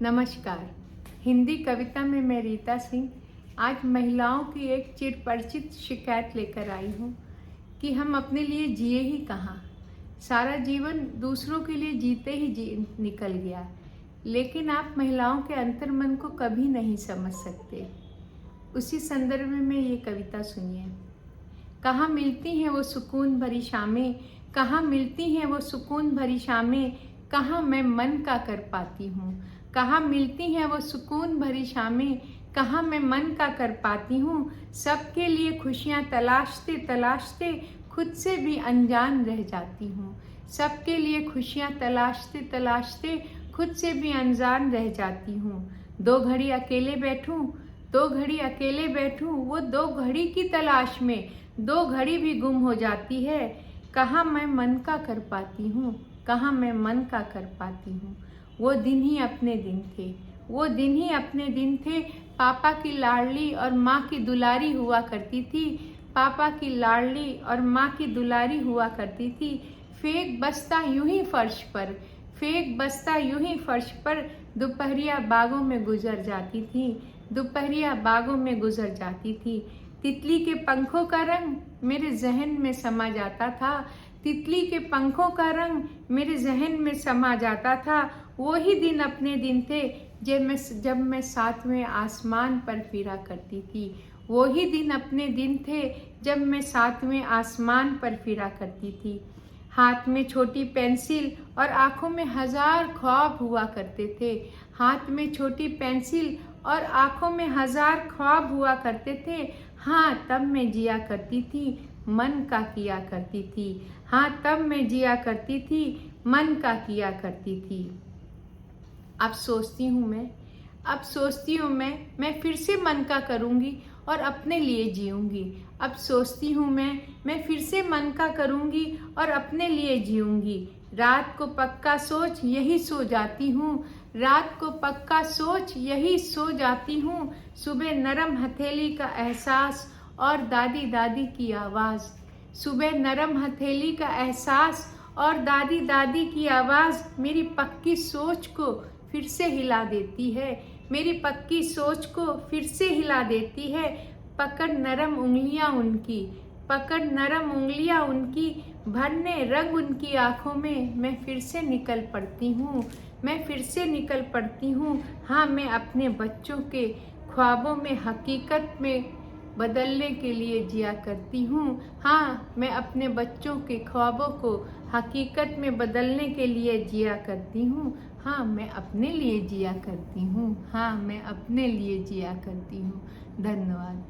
नमस्कार। हिंदी कविता में मैं रीता सिंह आज महिलाओं की एक चिरपरिचित शिकायत लेकर आई हूँ कि हम अपने लिए जिए ही कहाँ। सारा जीवन दूसरों के लिए जीते ही निकल गया, लेकिन आप महिलाओं के अंतर्मन को कभी नहीं समझ सकते। उसी संदर्भ में ये कविता सुनिए। कहाँ मिलती हैं वो सुकून भरी शामें, कहाँ मिलती हैं वो सुकून भरी शामें, कहाँ मैं मन का कर पाती हूँ। कहाँ मिलती हैं वो सुकून भरी शामें, कहाँ मैं मन का कर पाती हूँ। सबके लिए खुशियाँ तलाशते तलाशते खुद से भी अनजान रह जाती हूँ। सबके लिए खुशियाँ तलाशते तलाशते खुद से भी अनजान रह जाती हूँ। दो घड़ी अकेले बैठूँ, दो घड़ी अकेले बैठूँ, वो दो घड़ी की तलाश में दो घड़ी भी गुम हो जाती है। कहाँ मैं मन का कर पाती हूँ, कहाँ मैं मन का कर पाती हूँ। वो दिन ही अपने दिन थे, वो दिन ही अपने दिन थे। पापा की लाडली और माँ की दुलारी हुआ करती थी, पापा की लाडली और माँ की दुलारी हुआ करती थी। फेंक बस्ता यूं ही फर्श पर, फेंक बस्ता यूं ही फर्श पर, दोपहरिया बागों में गुजर जाती थी, दोपहरिया बागों में गुजर जाती थी। तितली के पंखों का रंग मेरे जहन में समा जाता था, तितली के पंखों का रंग मेरे जहन में समा जाता था। वो ही दिन अपने दिन थे जब मैं सातवें आसमान पर फिरा करती थी। वो ही दिन अपने दिन थे जब मैं सातवें आसमान पर फिरा करती थी। हाथ में छोटी पेंसिल और आँखों में हजार ख्वाब हुआ करते थे, हाथ में छोटी पेंसिल और आँखों में हजार ख्वाब हुआ करते थे। हाँ, तब मैं जिया करती थी, मन का किया करती थी। हाँ, तब मैं जिया करती थी, मन का किया करती थी। अब सोचती हूँ मैं फिर से मन का करूँगी और अपने लिए जीऊँगी। अब सोचती हूँ मैं फिर से मन का करूँगी और अपने लिए जीऊँगी। रात को पक्का सोच यही सो जाती हूँ, रात को पक्का सोच यही सो जाती हूँ। सुबह नरम हथेली का एहसास और दादी दादी की आवाज़, सुबह नरम हथेली का एहसास और दादी दादी की आवाज़ मेरी पक्की सोच को फिर से हिला देती है, मेरी पक्की सोच को फिर से हिला देती है। पकड़ नरम उंगलियां उनकी, पकड़ नरम उंगलियां उनकी, भरने रंग उनकी आँखों में मैं फिर से निकल पड़ती हूँ, मैं फिर से निकल पड़ती हूँ। हाँ, मैं अपने बच्चों के ख्वाबों में हकीकत में बदलने के लिए जिया करती हूँ। हाँ, मैं अपने बच्चों के ख्वाबों को हकीकत में बदलने के लिए जिया करती हूँ। हाँ, मैं अपने लिए जिया करती हूँ, हाँ, मैं अपने लिए जिया करती हूँ। धन्यवाद।